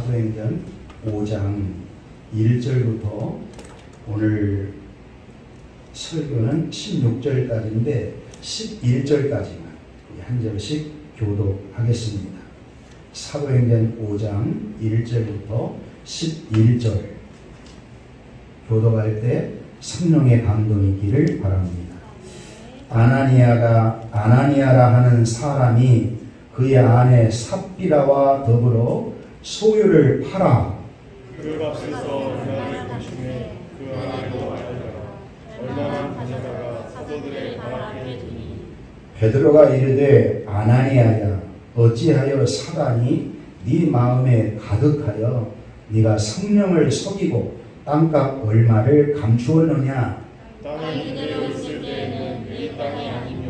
사도행전 5장 1절부터 오늘 설교는 16절까지인데 11절까지만 한 절씩 교독하겠습니다. 사도행전 5장 1절부터 11절 교독할 때 성령의 감동이 있기를 바랍니다. 아나니아라 하는 사람이 그의 아내 삽비라와 더불어 소유를 팔아 그 값에서 은하를 보충해 그 아내도 알려라. 얼마나 가져다가 사도들의 발 앞에 두니. 베드로가 이르되 아나니아야 어찌하여 사단이 네 마음에 가득하여 네가 성령을 속이고 땅값 얼마를 감추었느냐. 땅에 이대로 있을 때에는 네 땅이 아니며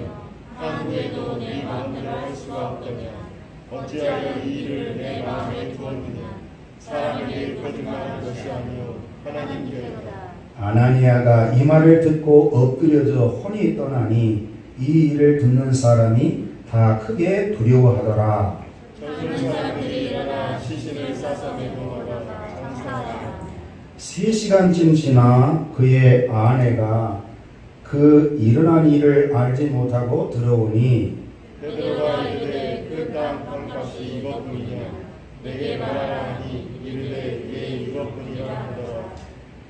한 후에도 네 마음대로 할 수가 없더냐. 어찌하여 이 일을 내 마음에 두었느냐. 사람에게 거짓말한 것이 아니요 하나님께로다. 아나니아가 이 말을 듣고 엎드려져 혼이 떠나니 이 일을 듣는 사람이 다 크게 두려워하더라. 젊은 사람들이 일어나 시신을 싸서 매봉하다가 장사하라. 3시간쯤 지나 그의 아내가 그 일어난 일을 알지 못하고 들어오니 베드로가 이르되 그 땅 판값이 이것뿐이냐. 내게 말하라 하니 이르되 예 이것뿐이라 하더라.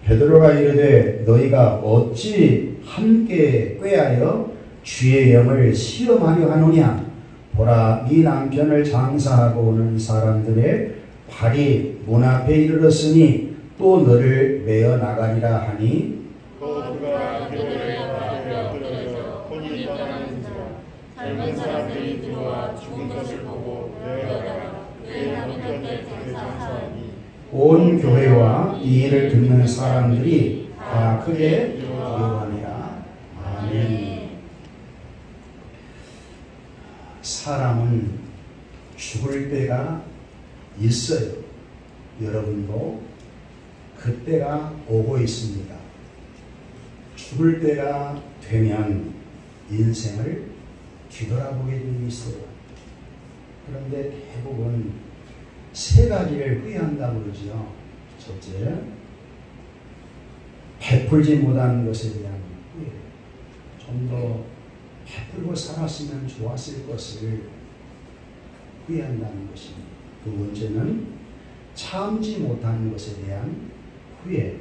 베드로가 이르되 너희가 어찌 함께 꾀하여 주의 영을 시험하려 하느냐. 보라 네 남편을 장사하고 오는 사람들의 발이 문 앞에 이르렀으니 또 너를 메어 나가리라 하니 또 그가 베드로의 발 앞에 엎드려져 혼이 떠나는지라. 젊은 사람들이 들어와 죽은 것을 보고 내어다가 그의 남편을 장사하니 온 교회와 이 일을 듣는 사람들이 다 크게 두려워하니라. 아멘. 사람은 죽을 때가 있어요. 여러분도 그때가 오고 있습니다. 죽을 때가 되면 인생을 뒤돌아보게 되어 있어요. 그런데 대부분 3가지를 후회한다고 그러죠. 첫째, 베풀지 못한 것에 대한 후회. 좀 더 베풀고 살았으면 좋았을 것을 후회한다는 것입니다. 두 번째는 참지 못한 것에 대한 후회.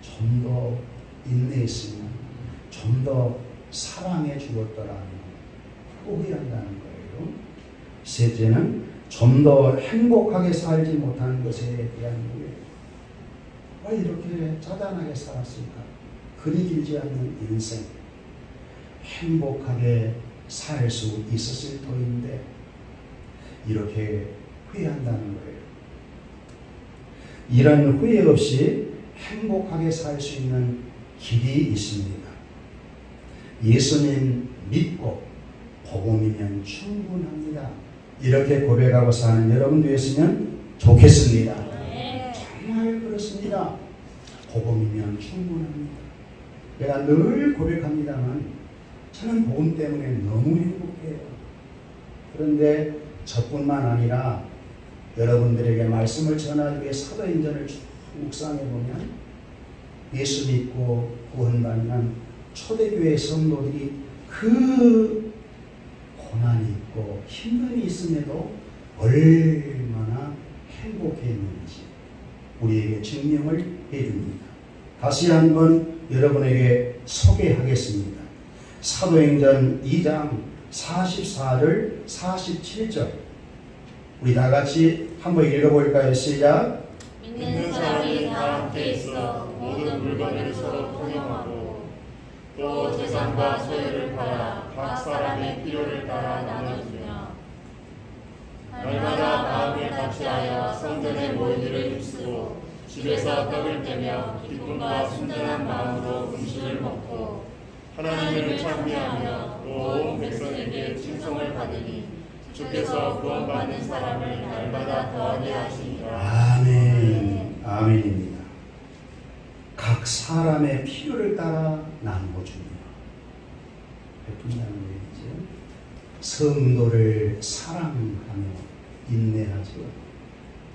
좀 더 인내했으면 좀 더 사랑해 주었더라면 후회한다는 거예요. 셋째는 좀 더 행복하게 살지 못한 것에 대한 후회. 왜 이렇게 짜잔하게 살았을까? 그리 길지 않는 인생. 행복하게 살 수 있었을 터인데 이렇게 후회한다는 거예요. 이런 후회 없이 행복하게 살 수 있는 길이 있습니다. 예수님 믿고 복음이면 충분합니다. 이렇게 고백하고 사는 여러분 되었으면 좋겠습니다. 정말 그렇습니다. 복음이면 충분합니다. 내가 늘 고백합니다만 저는 복음 때문에 너무 행복해요. 그런데 저뿐만 아니라 여러분들에게 말씀을 전하기 위해 사도행전을 쭉 묵상해보면 예수 믿고 구원받는 초대교회 성도들이 그 고난이 있고 힘듦이 있음에도 얼마나 행복했는지 우리에게 증명을 해줍니다. 다시 한번 여러분에게 소개하겠습니다. 사도행전 2장 44절 47절 우리 다같이 한번 읽어볼까요? 시작. 믿는 사람이 다 함께 있어 모든 물건을 서로 통용하고 또 재산과 소유를 팔아 각 사람의 필요를 따라 나눠주며 날마다 마음을 같이하여 성전에 모이기를 힘쓰고 집에서 떡을 떼며 기쁨과 순전한 마음으로 음식을 먹고 하나님을 찬미하며 온 백성에게 칭송을 받으니 주께서 구원받는 사람을 날마다 더하게 하시니라. 아멘. 아멘입니다. 각 사람의 필요를 따라 나누어주며 베푼다는 얘기죠. 성도를 사랑하며 인내하죠.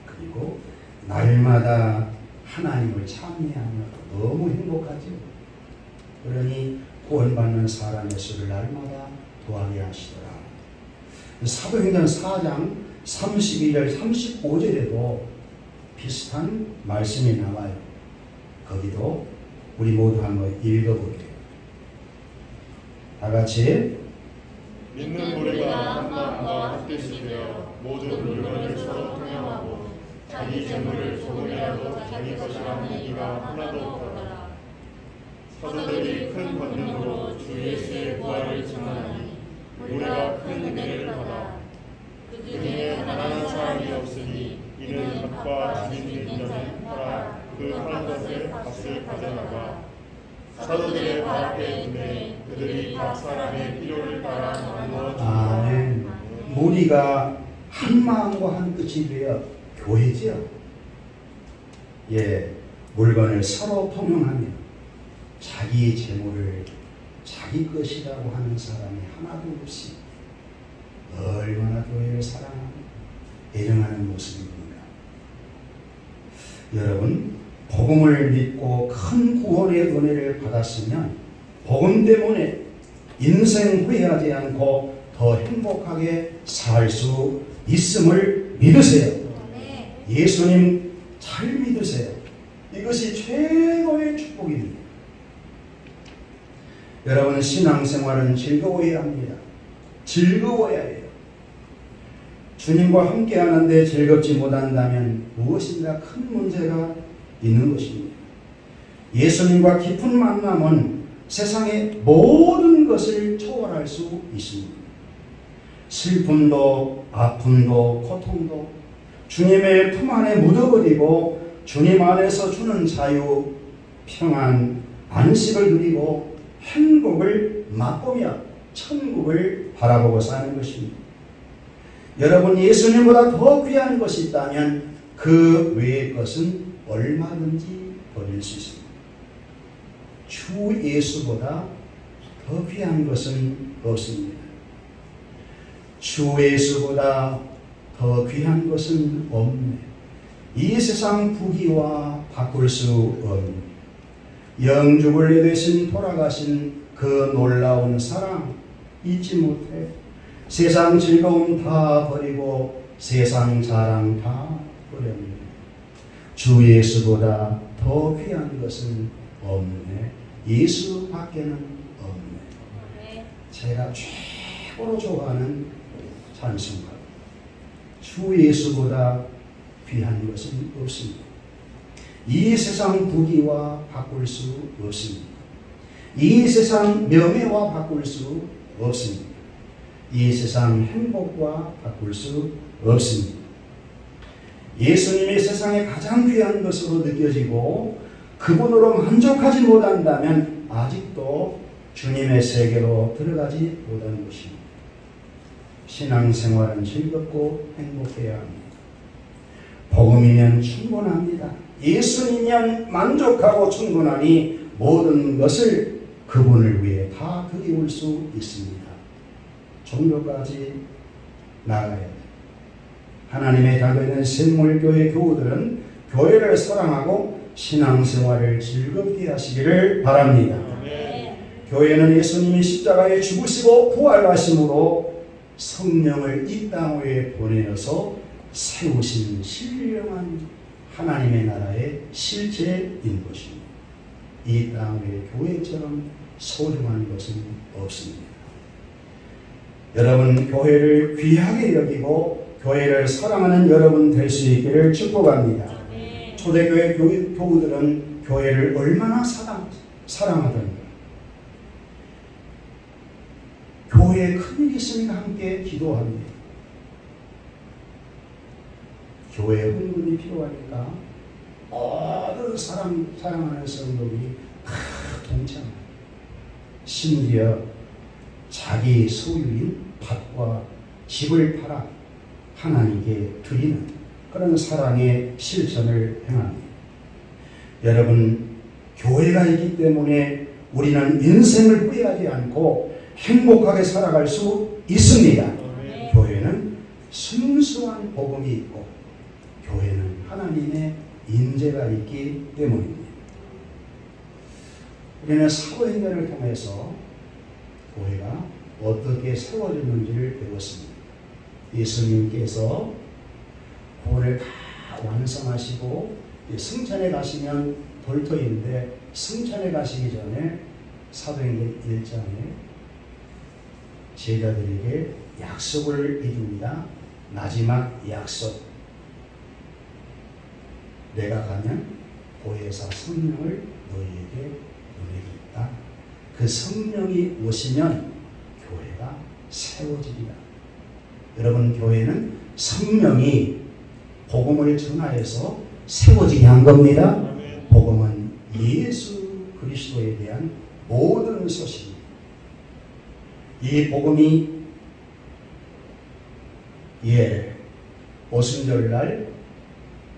그리고 날마다 하나님을 찬미하며 너무 행복하죠. 그러니 구원받는 사람의 수를 날마다 더하게 하시더라. 사도행전 4장 32절 35절에도 비슷한 말씀이 나와요. 거기도 우리 모두 한번 읽어볼게요. 다 같이. 믿는 우리가 한 마음과 한 뜻이 되어 모든 물건을 서로 통용하고 자기 재물을 조금이라도 자기 것이라는 얘기가 하나도 없더라. 사도들이 큰 권능으로 주 예수의 부활을 증언하니 우리가 큰 은혜를 받아 그 중에 가난한 사람이 없으니 이는 밭과 집이 있는 자는 팔아 그 파는 것의 값을 가져나가 사도들의 발 앞에 있네 그들이 각 사람의 필요를 따라 나누어 주니라. 아멘. 우리가 한 마음과 한 뜻이 되어 교회지요. 예, 물건을 서로 통용하며 자기 재물을 자기 것이라고 하는 사람이 하나도 없이 얼마나 교회를 사랑하고 애정하는 모습입니다. 여러분, 복음을 믿고 큰 구원의 은혜를 받았으면 복음 때문에 인생 후회하지 않고 더 행복하게 살 수 있음을 믿으세요. 예수님 잘 믿으세요. 이것이 최고의 축복입니다. 여러분, 신앙생활은 즐거워야 합니다. 즐거워야 해요. 주님과 함께 하는데 즐겁지 못한다면 무엇인가 큰 문제가 있는 것입니다. 예수님과 깊은 만남은 세상의 모든 것을 초월할 수 있습니다. 슬픔도 아픔도 고통도 주님의 품 안에 묻어버리고 주님 안에서 주는 자유, 평안, 안식을 누리고 행복을 맛보며 천국을 바라보고 사는 것입니다. 여러분, 예수님보다 더 귀한 것이 있다면 그 외의 것은 얼마든지 버릴 수 있습니다. 주 예수보다 더 귀한 것은 없습니다. 주 예수보다 더 귀한 것은 없네. 이 세상 부귀와 바꿀 수 없네. 영주를 내되신 돌아가신 그 놀라운 사랑 잊지 못해. 세상 즐거움 다 버리고 세상 자랑 다 버렸네. 주 예수보다 더 귀한 것은 없네. 예수 밖에는 없네. 제가 최고로 좋아하는 찬송가. 주 예수보다 귀한 것은 없습니다. 이 세상 부귀와 바꿀 수 없습니다. 이 세상 명예와 바꿀 수 없습니다. 이 세상 행복과 바꿀 수 없습니다. 예수님이 세상에 가장 귀한 것으로 느껴지고 그분으로 만족하지 못한다면 아직도 주님의 세계로 들어가지 못하는 것입니다. 신앙생활은 즐겁고 행복해야 합니다. 복음이면 충분합니다. 예수님이면 만족하고 충분하니 모든 것을 그분을 위해 다 드리울 수 있습니다. 종교까지 나가야 돼요. 하나님의 자녀된 샘물교회 교우들은 교회를 사랑하고 신앙생활을 즐겁게 하시기를 바랍니다. 교회는 예수님이 십자가에 죽으시고 부활하심으로 성령을 이 땅에 보내어서 세우신 신령한 하나님의 나라의 실체인 것입니다. 이 땅의 교회처럼 소중한 것은 없습니다. 여러분, 교회를 귀하게 여기고 교회를 사랑하는 여러분 될 수 있기를 축복합니다. 초대교회 교우들은 교회를 얼마나 사랑하던가. 교회에 큰일이 있으면 함께 기도합니다. 교회 헌금이 필요하니까 모든 사랑하는 성도들이 다 동참합니다. 심지어 자기 소유인 밭과 집을 팔아 하나님께 드리는 그런 사랑의 실천을 행합니다. 여러분, 교회가 있기 때문에 우리는 인생을 후회하지 않고 행복하게 살아갈 수 있습니다. 교회는 순수한 복음이 있고 교회는 하나님의 인재가 있기 때문입니다. 우리는 사도행전을 통해서 교회가 어떻게 세워졌는지를 배웠습니다. 예수님께서 구원을 다 완성하시고 승천에 가시면 돌터인데 승천에 가시기 전에 사도행전 1장에 제자들에게 약속을 이룹니다. 마지막 약속. 내가 가면 보혜사 성령을 너희에게 보내겠다. 그 성령이 오시면 교회가 세워지리라. 여러분, 교회는 성령이 복음을 전하여서 세워지게 한 겁니다. 복음은 예수 그리스도에 대한 모든 소식입니다. 이 복음이 오순절날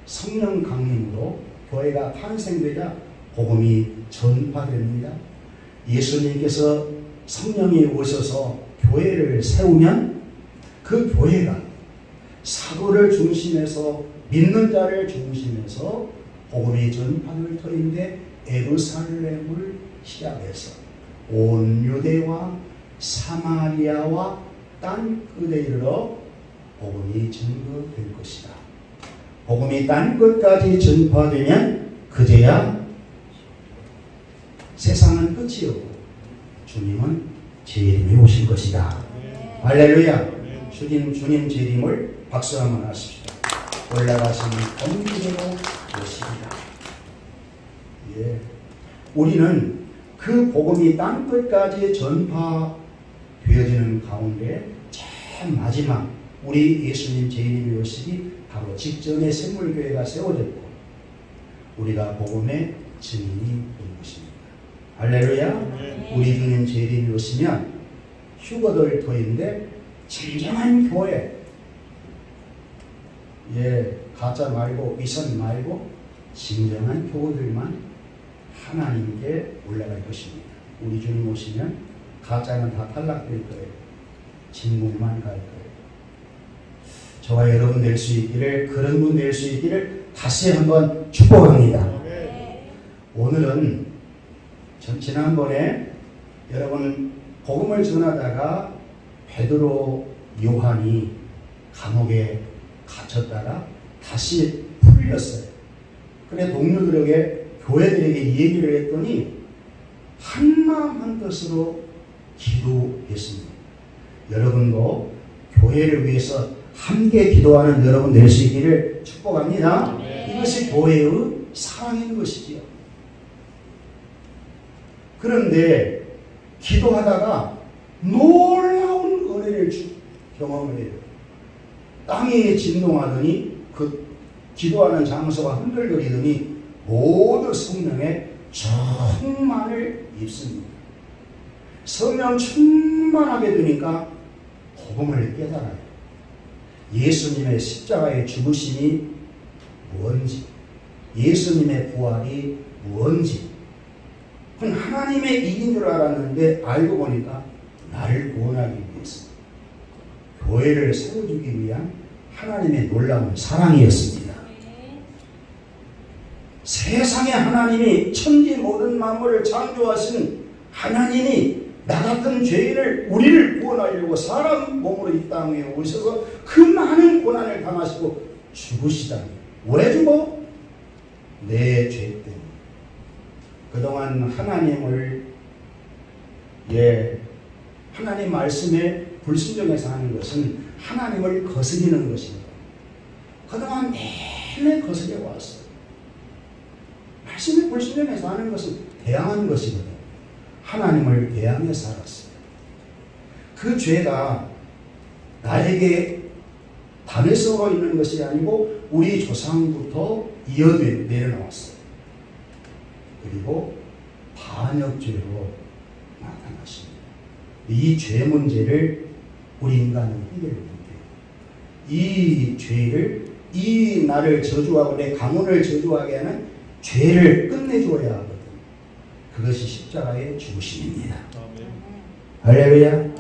성령 강림으로 교회가 탄생되자 복음이 전파됩니다. 예수님께서 성령이 오셔서 교회를 세우면 그 교회가 사도를 중심해서 믿는 자를 중심해서 복음이 전파될 터인데 예루살렘을 시작해서 온 유대와 사마리아와 땅 끝에 이르러 복음이 전거될 것이다. 복음이 땅 끝까지 전파되면 그제야 세상은 끝이 없고 주님은 재림이 오실 것이다. 할렐루야. 주님 재림을 박수 한번 하십시오. 올라가시는 공기대로 오십니다. 우리는 그 복음이 땅 끝까지 전파되어지는 가운데 제일 마지막 우리 예수님 재림이 오시기 바로 직전에 생물교회가 세워졌고 우리가 복음의 증인이 된 것입니다. 할렐루야. 우리 주님 재림이 오시면 휴거될 터인데 진정한 교회, 가짜 말고 위선 말고 진정한 교우들만 하나님께 올라갈 것입니다. 우리 주님 오시면 가짜는 다 탈락될 거예요. 진국만 갈 거예요. 저와 여러분 될 수 있기를, 그런 분 될 수 있기를 다시 한번 축복합니다. 오늘은 지난번에 여러분 복음을 전하다가 베드로, 요한이 감옥에 갇혔다가 다시 풀렸어요. 그래 동료들에게, 교회들에게 얘기를 했더니 한마음 한뜻으로 기도했습니다. 여러분도 교회를 위해서 함께 기도하는 여러분 될 수 있기를 축복합니다. 이것이 교회의 사랑인 것이지요. 그런데 기도하다가 놀라운 은혜를 경험을 해요. 땅이 진동하더니 그 기도하는 장소가 흔들거리더니 모두 성령의 충만을 입습니다. 성령 충만하게 되니까 복음을 깨달아요. 예수님의 십자가의 죽으심이 뭔지, 예수님의 부활이 뭔지, 그건 하나님의 일인 줄 알았는데 알고 보니까 나를 구원하기 위해서 교회를 세워주기 위한 하나님의 놀라운 사랑이었습니다. 세상에 하나님이 천지 모든 만물을 창조하신 하나님이 나 같은 죄인을, 우리를 구원하려고 사람 몸으로 이 땅에 오셔서 그 많은 고난을 당하시고 죽으시다니. 왜 죽어? 내 죄 때문에. 그동안 하나님을 하나님 말씀에 불순종해서 하는 것은 하나님을 거스리는 것입니다. 그동안 내내 거스려 왔어요. 말씀에 불순종해서 하는 것은 대항하는 것이거든요. 하나님을 대항해 살았어요. 그 죄가 나에게 담에서 있는 것이 아니고 우리 조상부터 이어돼 내려나왔어요. 그리고 반역죄로 나타났습니다. 이 죄 문제를 우리 인간은 해결을 못해요. 이 죄를, 이 나를 저주하고 내 가문을 저주하게 하는 죄를 끝내줘야 하거든요. 그것이 십자가의 죽으심입니다. 할렐루야.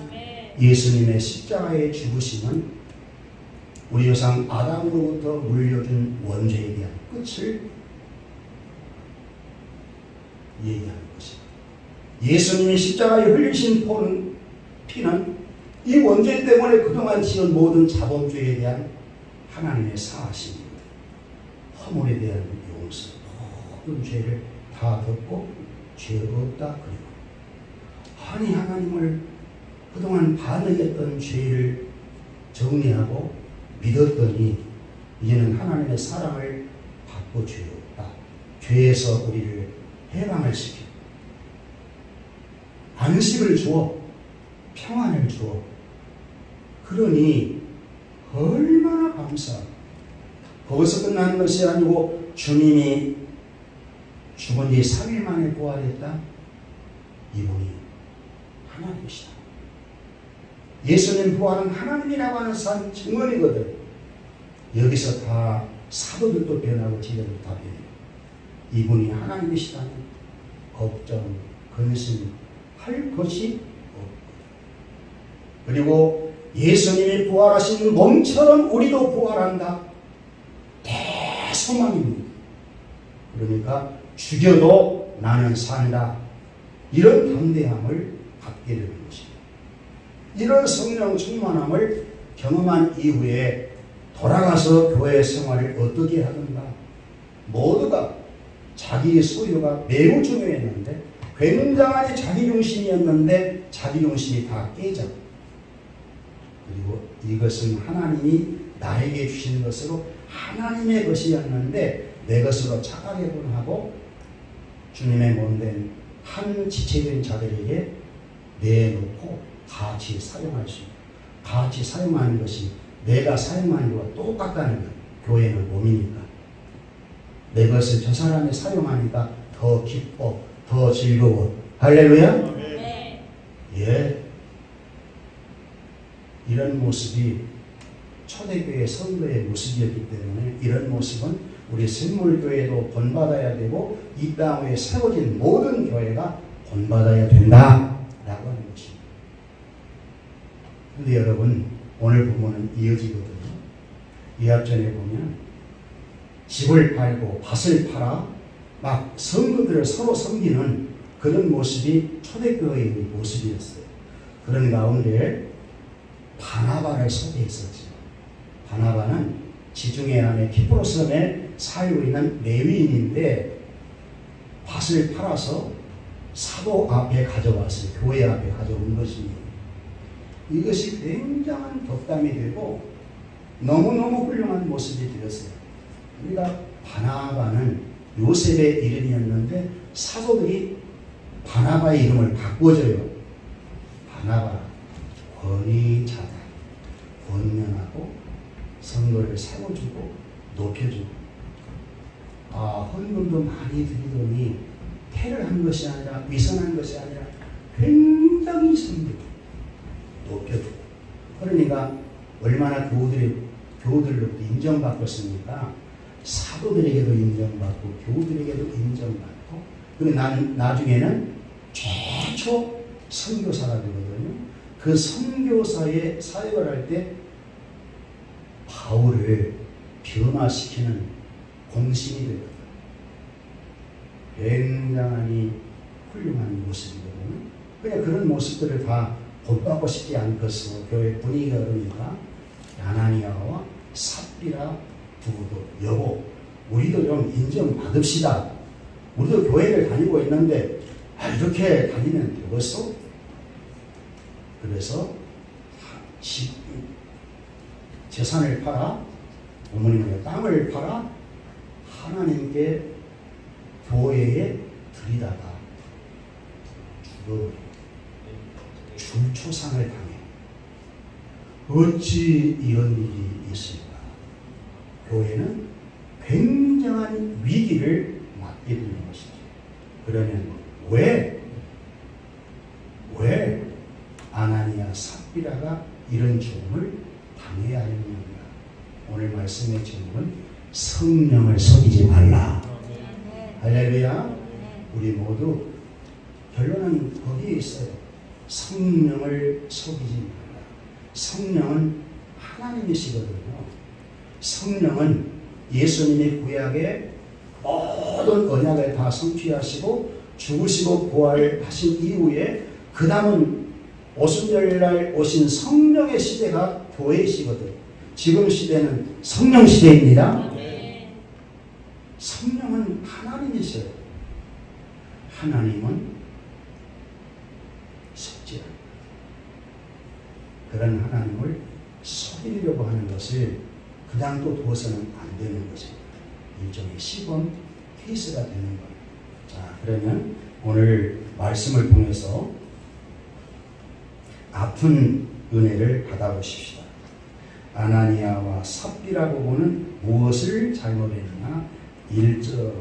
예수님의 십자가의 죽으심은 우리 조상 아담으로부터 물려준 원죄에 대한 끝을 얘기하는 것입니다. 예수님이 십자가에 흘리신 피는 이 원죄 때문에 그동안 지은 모든 자범죄에 대한 하나님의 사하심입니다. 허물에 대한 용서, 모든 죄를 다 덮고 죄 없다 그리고 아니 하나님을 그동안 반응했던 죄를 정리하고 믿었더니 이제는 하나님의 사랑을 받고 죄 없다. 죄에서 우리를 해방을 시켜 안식을 주어 평안을 주어 그러니 얼마나 감사합니다. 거기서 끝나는 것이 아니고 주님이 죽은 뒤 3일 만에 부활했다. 이분이 하나님이시다. 예수님 부활은 하나님이라고 하는 산 증언이거든. 여기서 다 사도들도 변하고 지도도 다 변해요. 이분이 하나님이시다는 걱정, 근심할 것이 없고 그리고 예수님이 부활하신 몸처럼 우리도 부활한다. 대소망입니다. 그러니까 죽여도 나는 산다. 이런 담대함을 갖게 되는 것입니다. 이런 성령 충만함을 경험한 이후에 돌아가서 교회 생활을 어떻게 하든가 모두가 자기의 소유가 매우 중요했는데 굉장한 자기중심이었는데 자기중심이 다 깨져. 그리고 이것은 하나님이 나에게 주신 것으로 하나님의 것이었는데 내 것으로 착각해보려 하고 주님의 몸된 한 지체된 자들에게 내놓고 같이 사용할 수 있고 같이 사용하는 것이 내가 사용하는 것과 똑같다는 것. 교회는 몸이니까 내 것을 저 사람이 사용하니까 더 기뻐 더 즐거워. 할렐루야. 네. 예. 이런 모습이 초대교회 성도의 모습이었기 때문에 이런 모습은 우리 생물교회도 본받아야 되고 이 땅 위에 세워진 모든 교회가 본받아야 된다라고 하는 것입니다. 그런데 여러분 오늘 부분은 이어지거든요. 이 앞전에 보면 집을 팔고 밭을 팔아 막 성도들을 서로 섬기는 그런 모습이 초대교회의 모습이었어요. 그런 가운데 바나바를 소개했었죠. 바나바는 지중해 안에 키프로스 섬에 살고 있는 레위인인데 밭을 팔아서 사도 앞에 가져왔어요. 교회 앞에 가져온 것입니다. 이것이 굉장한 덕담이 되고 너무너무 훌륭한 모습이 되었어요. 그러니까 바나바는 요셉의 이름이었는데 사도들이 바나바의 이름을 바꿔줘요. 바나바, 권위자다. 권면하고 성도를 세워주고 높여주고 헌금도 많이 드리더니 태를 한 것이 아니라 위선한 것이 아니라 굉장히 섬기고 높여주고 그러니까 얼마나 교우들로부터 인정받겠습니까? 사도들에게도 인정받고 교우들에게도 인정받고 그리고 나중에는 최초 선교사가 되거든요. 그 선교사의 사역을 할 때 바울을 변화시키는 공신이 되거든요. 굉장히 훌륭한 모습이거든요. 그냥 그런 모습들을 다 본받고 싶지 않겠어. 교회 분위기가 그러니까 아나니아와 삽비라 부부도 여보 우리도 좀 인정받읍시다. 우리도 교회를 다니고 있는데 이렇게 다니면 되겠어? 그래서 재산을 팔아 어머님의 땅을 팔아 하나님께 교회에 드리다가 죽어버려 줄초상을 당해. 어찌 이런 일이 있을까? 교회는 굉장한 위기를 맞게 되는 것이죠. 그러면 왜 아나니아 삽비라가 이런 죽음을 당해야 하느냐? 오늘 말씀의 제목은 성령을 속이지 말라. 할렐루야. 우리 모두 결론은 거기에 있어요. 성령을 속이지 말라. 성령은 하나님이시거든요. 성령은 예수님이 구약의 모든 언약을 다 성취하시고 죽으시고 부활하신 이후에 그 다음은 오순절날 오신 성령의 시대가 교회 시거든. 지금 시대는 성령 시대입니다. 성령은 하나님이세요. 하나님은 속지 않아요. 그런 하나님을 속이려고 하는 것을 그냥 또 두어서는 안 되는 것입니다. 일종의 시범 케이스가 되는 거예요. 자, 그러면 오늘 말씀을 통해서 아픈 은혜를 받아보십시다. 아나니아와 삽비라고 보는 무엇을 잘못했느냐? 1절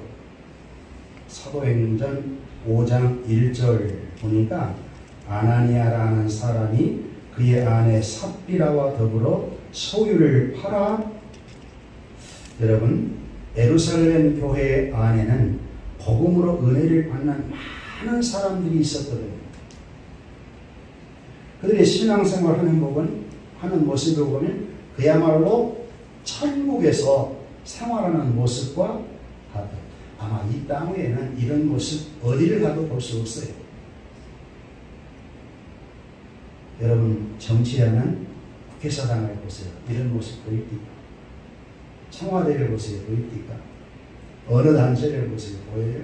사도행전 5장 1절 보니까 아나니아라는 사람이 그의 아내 삽비라와 더불어 소유를 팔아, 여러분 예루살렘 교회 안에는 복음으로 은혜를 받는 많은 사람들이 있었거든요. 그들의 신앙생활 하는 모습을 보면 그야말로 천국에서 생활하는 모습과 같아요. 아마 이 땅 위에는 이런 모습 어디를 가도 볼 수 없어요. 여러분 정치하는 국회의사당을 보세요. 이런 모습 보입니까? 청와대를 보세요. 보입니까? 어느 단체를 보세요. 보여요?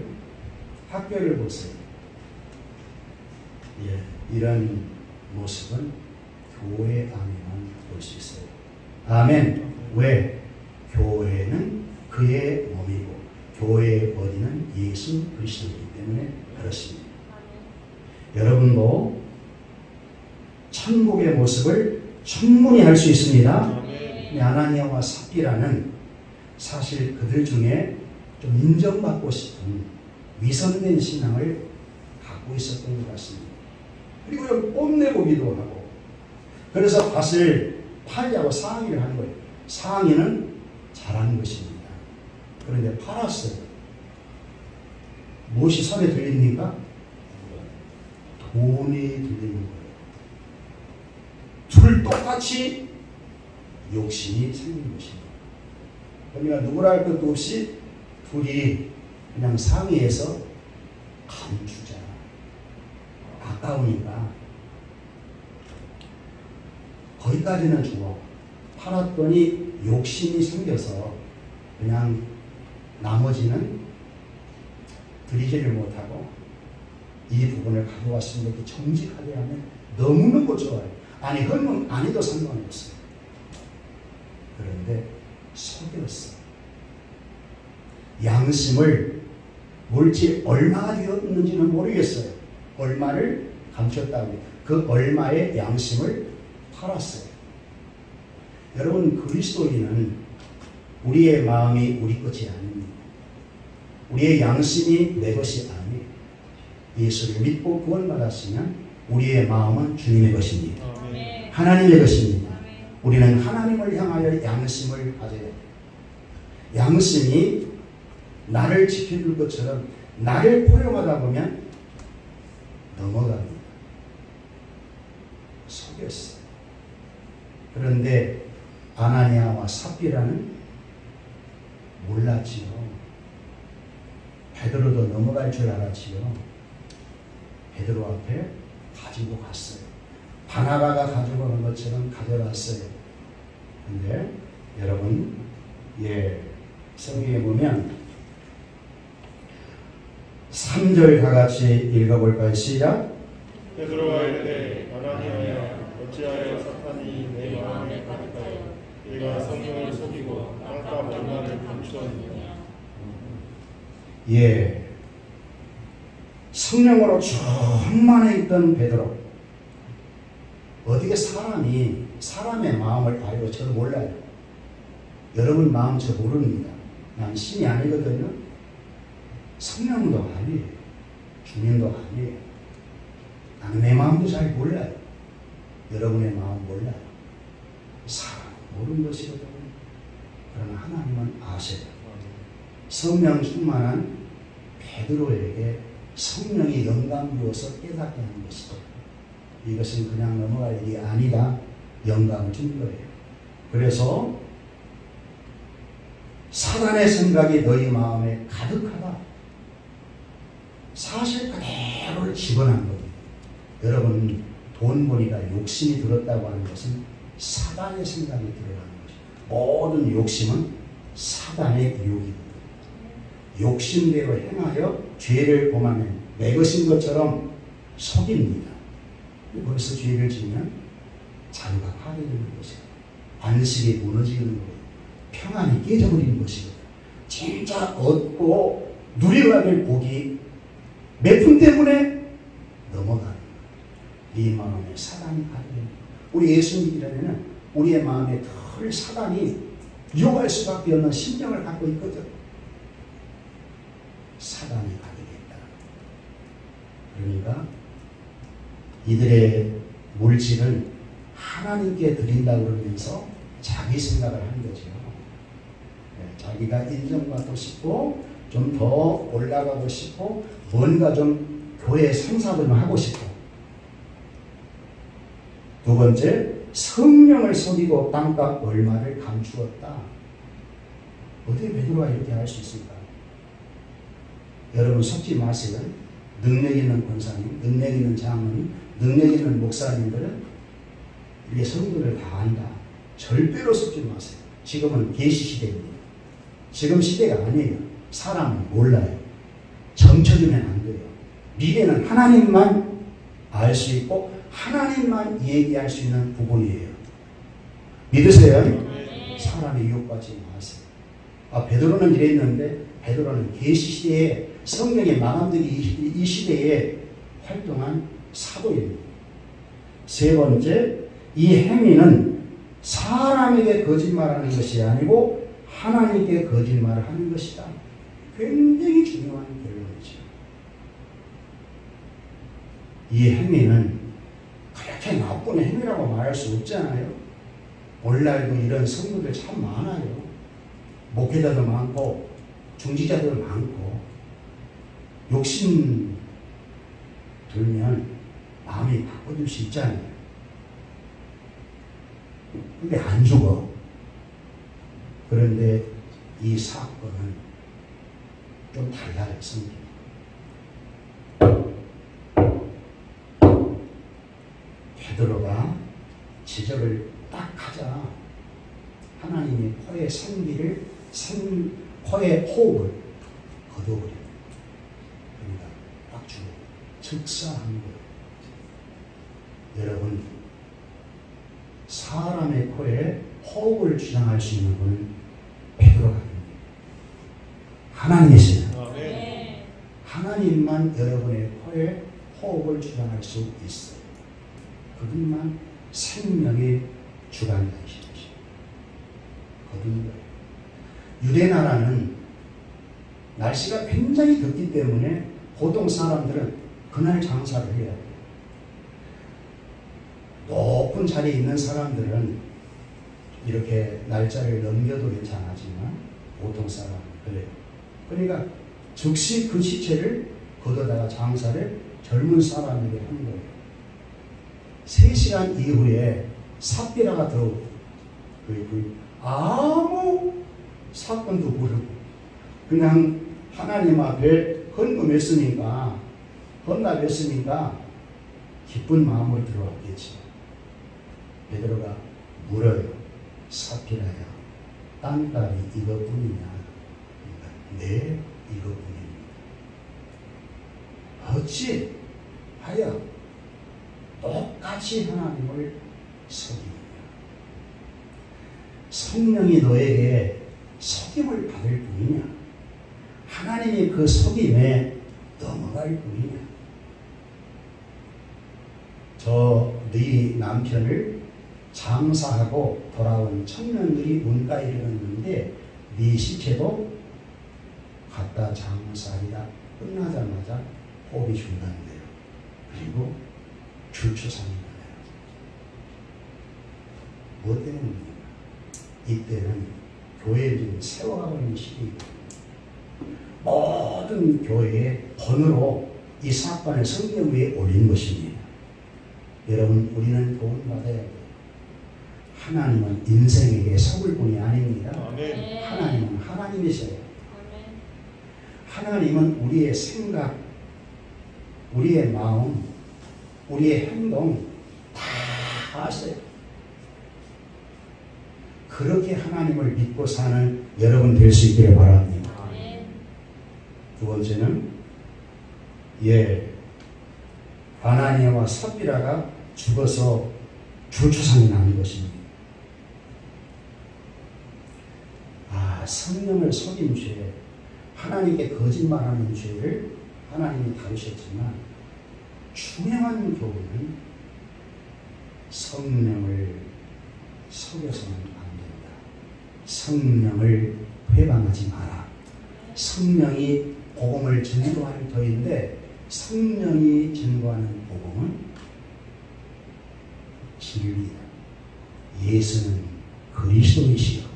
학교를 보세요. 예, 이런 모습은 교회 안에만 볼 수 있어요. 아멘. 왜? 교회는 그의 몸이고 교회의 머리는 예수 그리스도이기 때문에 그렇습니다. 여러분도 천국의 모습을 충분히 할 수 있습니다. 아나니아와 삽비라는 사실 그들 중에 좀 인정받고 싶은 위선된 신앙을 갖고 있었던 것 같습니다. 그리고 뽐내보기도 하고, 그래서 밭을 팔자고 상의를 하는 거예요. 상의는 잘한 것입니다. 그런데 팔았어요. 무엇이 손에 들립니까? 돈이 들리는 거예요. 둘 똑같이 욕심이 생긴 것입니다. 그러니까 누구라 할 것도 없이 둘이 그냥 상의해서 감추자. 아까우니까 거기까지는 주고, 팔았더니 욕심이 생겨서 그냥 나머지는 드리지를 못하고 이 부분을 가져왔으면 이렇게 정직하게 하면 너무너무 좋아요. 아니 그러면 아니도 상관없어요. 그런데 속였어. 양심을 물질 얼마가 되었는지는 모르겠어요. 얼마를 감췄다고. 그 얼마의 양심을 팔았어요. 여러분 그리스도인은 우리의 마음이 우리 것이 아닙니다. 우리의 양심이 내 것이 아니에요. 예수를 믿고 구원받았으면 우리의 마음은 주님의 것입니다. 하나님의 것입니다. 우리는 하나님을 향하여 양심을 가져야 돼요. 양심이 나를 지켜줄 것처럼 나를 포용하다 보면 넘어갑니다. 속였어. 그런데 아나니아와 삽비라는 몰랐지요. 베드로도 넘어갈 줄 알았지요. 베드로 앞에 가지고 갔어요. 바나바가 가지고 온 것처럼 가져갔어요. 근데 여러분, 성경에 보면 3절 다 같이 읽어볼까요? 시작. 베드로가 이르되 아나니아야 어찌하여 사탄이 내 마음에 가득하여 내가 성령을 속이고 땅값 얼마를 감추었느냐. 성령으로 충만해 있던 베드로. 어떻게 사람의 마음을 알고 저도 몰라요. 여러분 마음 저 모릅니다. 난 신이 아니거든요. 성령도 아니에요. 주님도 아니에요. 나는 내 마음도 잘 몰라요. 여러분의 마음 몰라요. 사람 모르는 것이거든요. 그러나 하나님은 아세요. 성령 충만한 베드로에게 성령이 영감 주어서 깨닫게 하는 것이다. 이것은 그냥 넘어갈 일이 아니다. 영감을 준 거예요. 그래서 사단의 생각이 너희 마음에 가득하다. 사실 그대로를 집어넣은 겁니다. 여러분, 돈 벌이가 욕심이 들었다고 하는 것은 사단의 생각이 들어가는 것입니다. 모든 욕심은 사단의 유혹입니다. 욕심대로 행하여 죄를 범하면 내 것인 것처럼 속입니다. 벌써 죄를 지으면 자유가 파괴되는 것이에요. 안식이 무너지는 거예요. 평안이 깨져버리는 것이에요. 진짜 얻고 누려야 될 복이 몇 푼 때문에 넘어가는 거예요. 네 마음에 사단이 가득해요. 우리 예수 믿으려면 우리의 마음에 덜 사단이 유혹할 수밖에 없는 심령을 갖고 있거든. 사단이 가득했다. 그러니까 이들의 물질을 하나님께 드린다고 그러면서 자기 생각을 한 거죠. 자기가 인정받고 싶고 좀 더 올라가고 싶고 뭔가 좀 교회 생사를 하고 싶고, 두 번째, 성령을 속이고 땅값 얼마를 감추었다. 어떻게 베드로가 이렇게 할 수 있을까? 여러분 속지 마세요. 능력 있는 권사님, 능력 있는 장로님, 능력 있는 목사님들은 이게 성도를 다 안다. 절대로 속지 마세요. 지금은 계시 시대입니다. 지금 시대가 아니에요. 사람은 몰라요. 점쳐주면 안 돼요. 미래는 하나님만 알 수 있고 하나님만 얘기할 수 있는 부분이에요. 믿으세요? 사람의 유혹받지 마세요. 베드로는 이랬는데, 베드로는 계시 시대에 성령의 마감들이 이 시대에 활동한 사도입니다. 세 번째, 이 행위는 사람에게 거짓말하는 것이 아니고 하나님께 거짓말을 하는 것이다. 굉장히 중요한 결론이죠. 이 행위는 그렇게 나쁜 행위라고 말할 수 없잖아요. 오늘날도 이런 성도들 참 많아요. 목회자도 많고 중직자도 많고, 욕심 들면 마음이 바꿔줄 수 있잖아요. 근데 안 죽어. 그런데 이 사건은 좀 달라요, 성경. 베드로가 지적을 딱 하자 하나님이 코의 생기를, 코의 호흡을 거둬버려요. 그러니까 딱 주고 즉사한 거예요. 여러분, 사람의 코에 호흡을 주장할 수 있는 분은 베드로가 됩니다. 하나님이세요. 네. 하나님만 여러분의 코에 호흡을 주장할 수 있어요. 그분만 생명의 주관자이신 것입니다. 거둔 거예요. 유대 나라는 날씨가 굉장히 덥기 때문에 보통 사람들은 그날 장사를 해야 돼요. 높은 자리에 있는 사람들은 이렇게 날짜를 넘겨도 괜찮았지만 보통 사람은 그래요. 그러니까 즉시 그 시체를 걷어다가 장사를 젊은 사람에게 한 거예요. 3시간 이후에 삽비라가 들어오고, 아무 사건도 모르고 그냥 하나님 앞에 헌금했으니까, 헌납했으니까 기쁜 마음으로 들어왔겠지. 베드로가 물어요. 삽비라야, 땅값이 이것뿐이냐? 네, 이것뿐입니다. 어찌 하여 똑같이 하나님을 속이느냐? 성령이 너에게 속임을 받을 뿐이냐? 하나님이 그 속임에 넘어갈 뿐이냐? 네 남편을 장사하고 돌아온 청년들이 문가에 이르렀는데 네 시체도 갖다 장사하리라 끝나자마자 호흡이 중단돼요. 그리고 출처상이 나요. 뭐 때문입니까? 이때는 교회를 지금 세워가고 있는 시기입니다. 모든 교회의 번호로 이 사건을 성경 위에 올린 것입니다. 여러분, 우리는 도움받아야 돼요. 하나님은 인생에게 속을 분이 아닙니다. 아멘. 하나님은 하나님이세요. 하나님은 우리의 생각, 우리의 마음, 우리의 행동 다 아세요. 그렇게 하나님을 믿고 사는 여러분 될 수 있기를 바랍니다. 두 번째는 아나니아와 삽비라가 죽어서 줄초상이 나는 것입니다. 성령을 속인 죄, 하나님께 거짓말하는 죄를 하나님이 다루셨지만 중요한 교훈은 성령을 속여서는 안 된다. 성령을 회방하지 마라. 성령이 복음을 증거할 터인데 성령이 증거하는 복음은 진리다. 예수는 그리스도이시여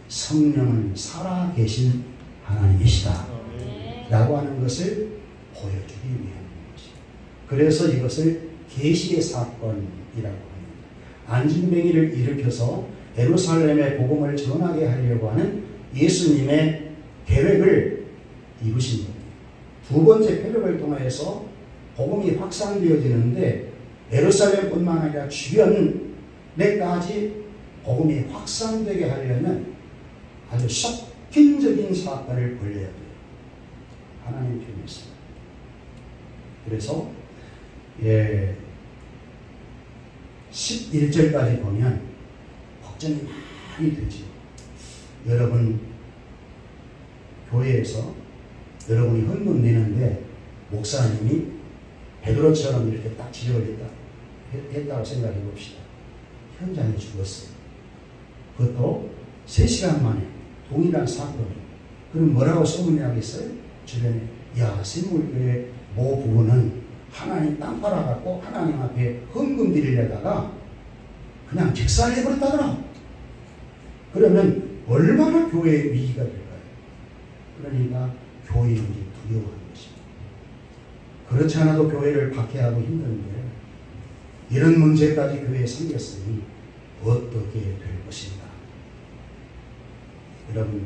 성령은 살아계신 하나님이시다 라고 하는 것을 보여주기 위한 것입니다. 그래서 이것을 계시의 사건이라고 합니다. 안진뱅이를 일으켜서 예루살렘의 복음을 전하게 하려고 하는 예수님의 계획을 이루신 겁니다. 두 번째 표적을 통해서 복음이 확산되어지는데 예루살렘뿐만 아니라 주변에까지 복음이 확산되게 하려면 아주 혁신적인 사건을 벌여야 돼요. 하나님 편이었습니다. 그래서 11절까지 보면 걱정이 많이 되죠. 여러분 교회에서 여러분이 헌금 내는데 목사님이 베드로처럼 이렇게 딱 지적을 했다고 생각해 봅시다. 현장에 죽었어요. 그것도 3시간 만에 동일한 사건이. 그럼 뭐라고 소문내야겠어요? 주변에 샘물교회 모 부부는 하나님 땅 팔아갖고 하나님 앞에 헌금 드리려다가 그냥 직살해버렸다더라. 그러면 얼마나 교회의 위기가 될까요? 그러니까 교인이 두려워하는 것입니다. 그렇지 않아도 교회를 박해하고 힘든데 이런 문제까지 교회에 생겼으니 어떻게 될 것인가? 여러분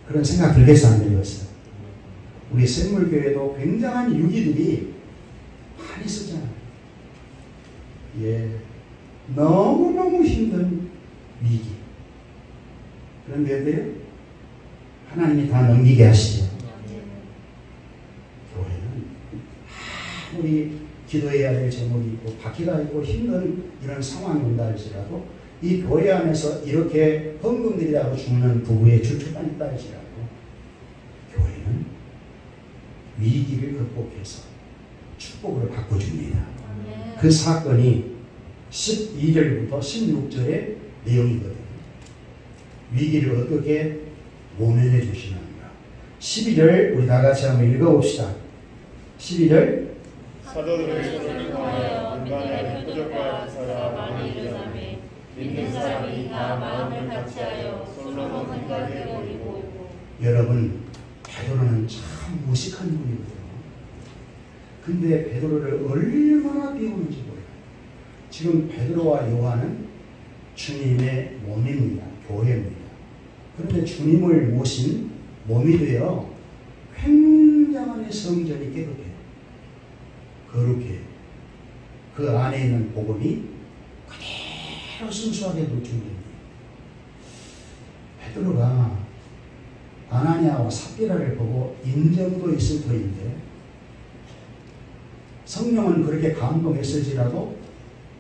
그런 생각 들겠어요? 안 들겠어요? 우리 샘물교회도 굉장한 유기들이 많이 쓰잖아요. 너무너무 힘든 위기. 그런데 하나님이 다 넘기게 하시죠. 교회는 아무리 기도해야 될 제목이 있고 박해가 있고 힘든 이런 상황이 온다 할지라도 이 교회 안에서 이렇게 헌금들이라고 죽는 부부의 줄초가 있다 할지라도 교회는 위기를 극복해서 축복으로 바꿔줍니다. 그 사건이 12절부터 16절의 내용이거든요. 위기를 어떻게 모면해 주시는가. 12절 우리 다 같이 한번 읽어봅시다. 12절 사도들의 손을 통하여 인간의 표적과 기사가 많이 일어나매 믿는 사람이 다 마음을 같이하여 솔로몬 생각대로 이루고. 여러분 베드로는 참 무식한 분이거든요. 근데 베드로를 얼마나 비우는지 몰라요. 지금 베드로와 요한은 주님의 몸입니다. 교회입니다. 그런데 주님을 모신 몸이 되어 굉장한 성전이 깨끗해요. 거룩해요. 그 안에 있는 복음이 그대로 순수하게 노출됩니다. 베드로가 아나니아와 삽비라를 보고 인정도 있을 터인데 성령은 그렇게 감동했을지라도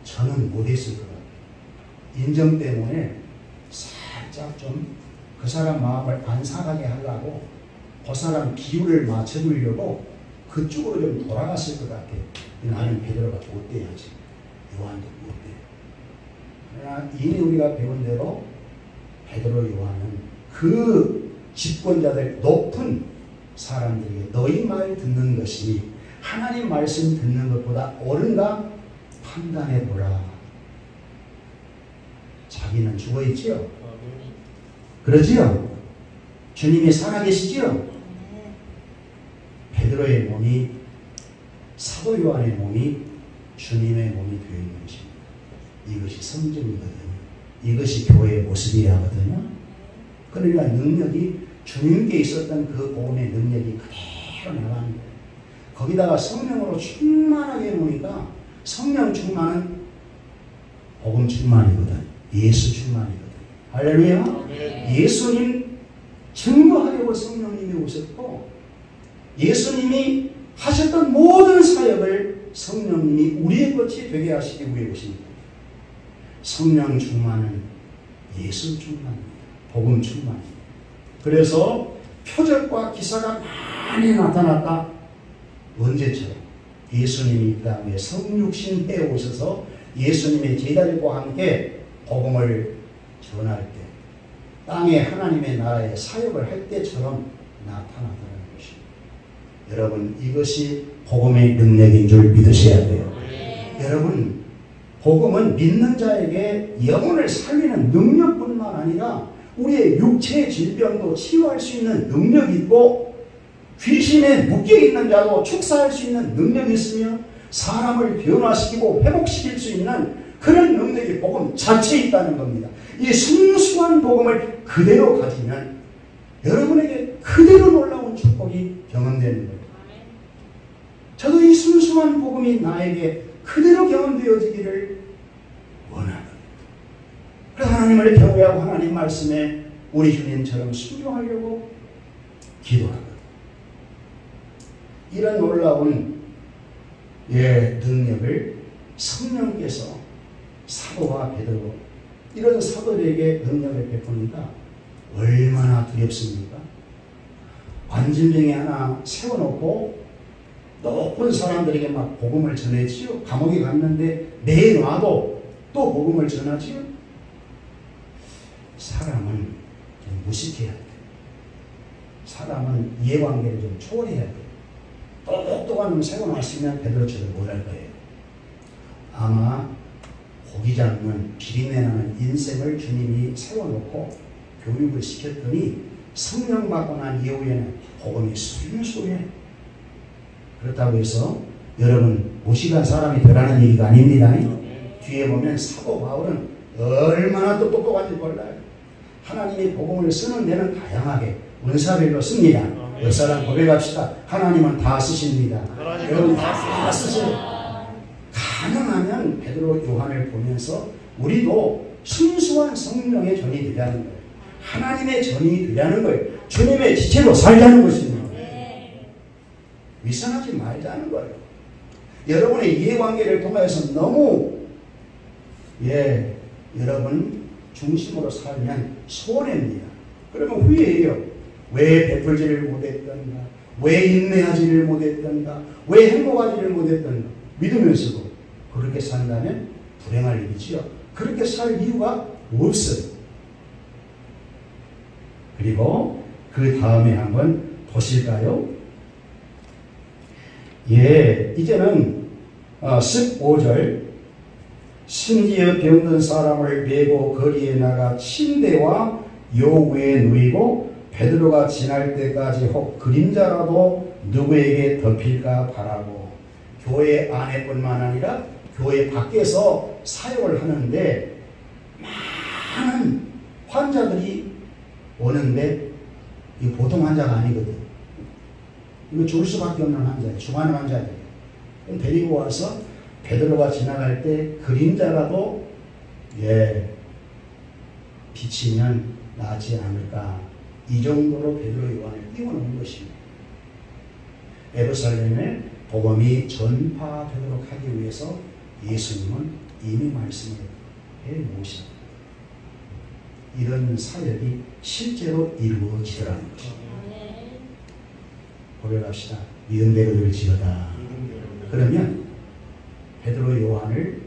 저는 못했을 것 같아요. 인정 때문에 살짝 좀 그 사람 마음을 안 상하게 하려고 그 사람 기운을 맞춰주려고 그쪽으로 좀 돌아갔을 것 같아요. 나는 베드로가 못돼야지. 요한도 못돼. 그러나 이미 우리가 배운 대로 베드로 요한은 그 집권자들 높은 사람들에게 너희 말 듣는 것이 하나님 말씀 듣는 것보다 옳은가 판단해보라. 자기는 죽어있지요. 그러지요? 주님이 살아계시지요? 베드로의 몸이 사도 요한의 몸이 주님의 몸이 되어 있는 것입니다. 이것이 성전이거든요. 이것이 교회의 모습이어야 하거든요. 그러니까 능력이 주님께 있었던 그 복음의 능력이 그대로 나가는 거예요. 거기다가 성령으로 충만하게 해놓으니까 성령 충만은 복음 충만이거든. 예수 충만이거든. 할렐루야. 예수님 증거하려고 성령님이 오셨고 예수님이 하셨던 모든 사역을 성령님이 우리의 것이 되게 하시기 위해 오십니다. 성령 충만은 예수 충만입니다. 복음 충만입니다. 그래서 표적과 기사가 많이 나타났다. 언제처럼 예수님이 이 땅에 성육신 해 오셔서 예수님의 제자들과 함께 복음을 전할 때 땅에 하나님의 나라의 사역을 할 때처럼 나타나더라는 것입니다. 여러분 이것이 복음의 능력인 줄 믿으셔야 돼요. 여러분 복음은 믿는 자에게 영혼을 살리는 능력뿐만 아니라 우리의 육체의 질병도 치유할 수 있는 능력이 있고 귀신에 묶여있는 자도 축사할 수 있는 능력이 있으며 사람을 변화시키고 회복시킬 수 있는 그런 능력이 복음 자체에 있다는 겁니다. 이 순수한 복음을 그대로 가지면 여러분에게 그대로 놀라운 축복이 경험되는 거예요. 저도 이 순수한 복음이 나에게 그대로 경험되어지기를 원합니다. 그래서 하나님을 경외하고 하나님 말씀에 우리 주님처럼 순종하려고 기도합니다. 이런 놀라운 능력을 성령께서 사도와 베드로 이런 사도들에게 능력을 베푸니까 얼마나 두렵습니까? 관진병에 하나 세워놓고 높은 사람들에게 막 복음을 전했지요. 감옥에 갔는데 내놔도 또 복음을 전하지요. 사람은 좀 무식해야 돼요. 사람은 이해관계를 좀 초월해야 돼요. 똑똑한 놈 세워놨으면 베드로처럼 못할 거예요. 아마 고기 잡는 비린내나는 인생을 주님이 세워놓고 교육을 시켰더니 성령 받고 난 이후에는 복음이 순수해. 그렇다고 해서 여러분 무식한 사람이 되라는 얘기가 아닙니다. 뒤에 보면 사도 바울은 얼마나 또 똑똑한지 몰라요. 하나님이 복음을 쓰는 데는 다양하게 은사별로 씁니다. 역사랑 고백합시다. 하나님은 다 쓰십니다. 여러분 다 쓰십니다. 가능하면 베드로 요한을 보면서 우리도 순수한 성령의 전이 되자는 거예요. 하나님의 전이 되자는 거예요. 주님의 지체로 살자는 것입니다. 위선하지 말자는 거예요. 여러분의 이해관계를 통해서 너무 여러분 중심으로 살면 손해입니다. 그러면 후회해요. 왜 베풀지를 못했던가, 왜 인내하지를 못했던가, 왜 행복하지를 못했던가 믿으면서도 그렇게 산다면 불행할 일이지요. 그렇게 살 이유가 없어요. 그리고 그 다음에 한번 보실까요? 이제는 15절 심지어 병든 사람을 메고 거리에 나가 침대와 요 위에 누이고 베드로가 지날 때까지 혹 그림자라도 누구에게 덮일까 바라고 교회 안에뿐만 아니라 교회 밖에서 사역을 하는데 많은 환자들이 오는데 이 보통 환자가 아니거든. 이거 죽을 수밖에 없는 환자예요. 중환 환자들이에요. 데리고 와서 베드로가 지나갈 때 그림자라도 비치면 낫지 않을까. 이 정도로 베드로 요한을 띄워놓은 것입니다. 예루살렘에 복음이 전파되도록 하기 위해서 예수님은 이미 말씀을 해놓으셨다. 이런 사역이 실제로 이루어지더라는 것입니다. 고백합시다. 믿음대로 될지어다. 그러면 베드로 요한을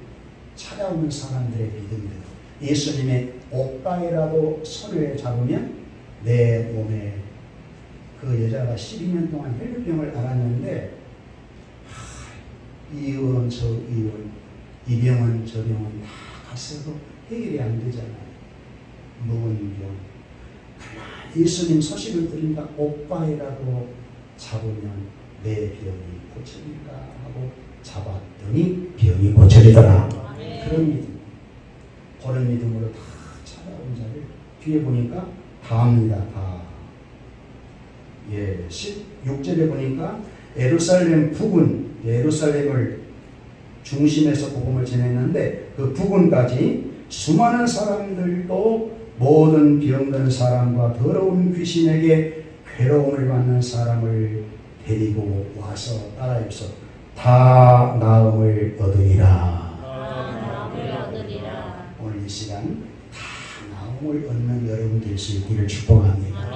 찾아오는 사람들의 믿음대로 예수님의 옷가에라도 손을 잡으면 내 몸에 그 여자가 12년 동안 혈류병을 앓았는데 이 의원 저 의원 이 병은 저 병은 다 갔어도 해결이 안 되잖아요. 먹은 병. 예수님 소식을 들으니까 옷가에라도 잡으면 내 병이 고쳐질까 하고 잡았더니 병이 고쳐지더라. 그런 믿음. 그런 믿음으로 다 찾아온 자를 뒤에 보니까 다합니다. 다. 예, 16절에 보니까 예루살렘 부근, 예루살렘을 중심에서 복음을 전했는데 그 부근까지 수많은 사람들도 모든 병든 사람과 더러운 귀신에게 괴로움을 받는 사람을 데리고 와서 따라해서 다 나음을 얻으리라. 오늘 이 시간 다 나음을 얻는 여러분 될 수 있기를 축복합니다.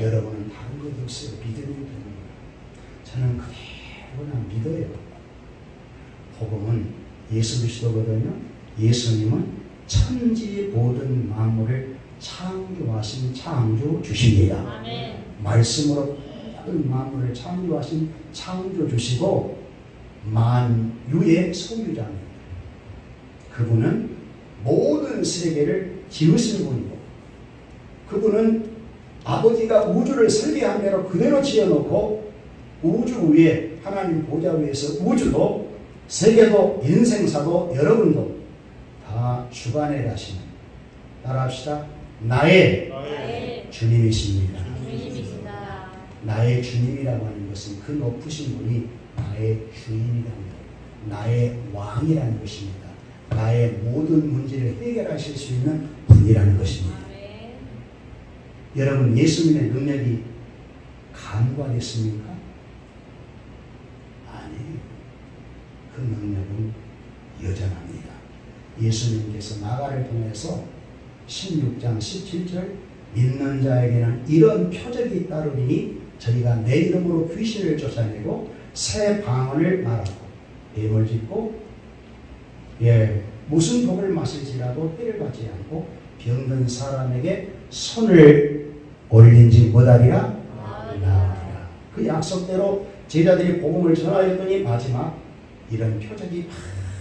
여러분은 다른 것 없어요. 믿음이 됩니다. 저는 그대로 믿어요. 복음은 예수 그리스도거든요. 예수님은 천지 모든 만물을 창조하신 창조 주십니다. 말씀으로 모든 만물을 창조하신 창조 주시고 만유의 소유자입니다. 그분은 모든 세계를 지으신 분이고 그분은 아버지가 우주를 설계한 대로 그대로 지어놓고 우주 위에 하나님 보좌 위에서 우주도 세계도 인생사도 여러분도 다 주관해 가시는 따라합시다. 나의 주님이십니다. 나의 주님이라고 하는 것은 그 높으신 분이 나의 주인이라는 거예요. 나의 왕이라는 것입니다. 나의 모든 문제를 해결하실 수 있는 분이라는 것입니다. 여러분 예수님의 능력이 간과됐습니까? 아니에요. 그 능력은 여전합니다. 예수님께서 나가를 통해서 16장 17절 믿는 자에게는 이런 표적이 따르리니 저희가 내 이름으로 귀신을 쫓아내고 새 방언을 말하고 뱀을 짚고 무슨 독을 마실지라도 해를 받지 않고 병든 사람에게 손을 올린지 못하리라 나으리라. 그 약속대로 제자들이 복음을 전하였더니 마지막 이런 표적이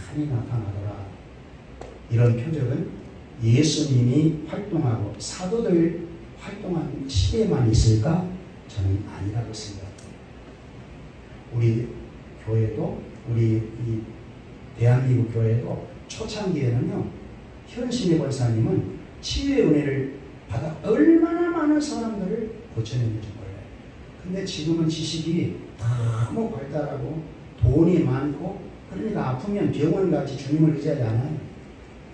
많이 나타나더라. 이런 표적은 예수님이 활동하고 사도들 활동한 시대만 있을까? 저는 아니라고 생각합니다. 우리 교회도 우리 이 대한민국 교회도 초창기에는요 현신의 권사님은 치유의 은혜를 받아 얼마나 많은 사람들을 고쳐냈는지 몰라요. 근데 지금은 지식이 너무 발달하고 돈이 많고 그러니까 아프면 병원 가지 주님을 의지하지 않아요.